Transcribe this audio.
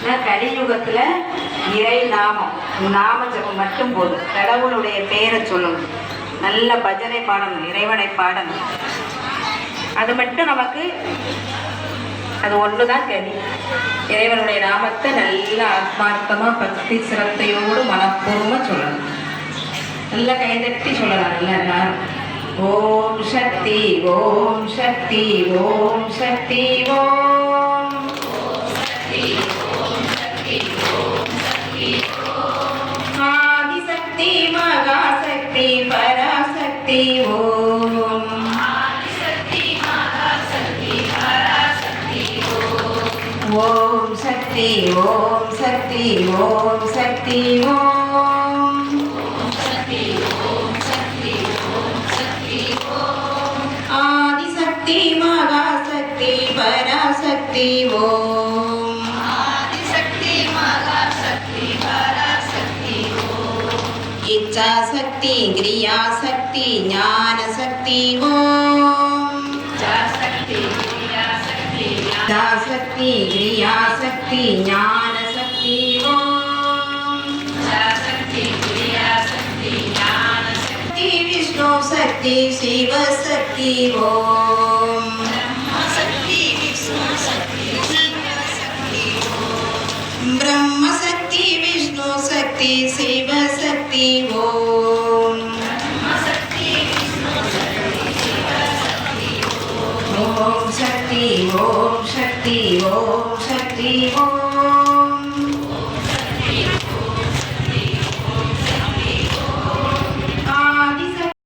கலியுகத்துல இறை நாமம் நாம ஜபம் மட்டும் போதும். கடவுளுடைய பெயரை சொல்லணும், நல்ல பஜனை பாடணும், இறைவனை பாடணும். அது மட்டும் நமக்கு அது ஒண்ணுதான் கதி. இறைவனுடைய நாமத்தை நல்ல ஆத்மார்த்தமா பக்தி சிரத்தையோடு மனப்பூர்வமா சொல்லணும். நல்ல கைதட்டி சொல்லலாம். நல்ல எல்லாரும் ஓம் சக்தி ஓம் சக்தி ஓம் சக்தி ஓம் ஆதிசக்தி மகாசக்தி பராசக்தி ஓம் ஓம் சக்தி ஓம் சக்தி ஓம் சக்தி ஓம் ஆதிசக்தி மகாசக்தி பராசக்தி ஓம் இச்சாசக்தி கிரியாசக்தி ஞானசக்தி ஓம் இச்சாசக்தி கிரியாசக்தி ஞானசக்தி ஓம் சக்தி விஷ்ணு சக்தி சிவசக்தி ஓம் பிரம்மசக்தி விஷ்ணு சக்தி சிவசக்தி ஓம் ஓம் சக்தி ஓம் சக்தி ஓம் சக்தி ஓம்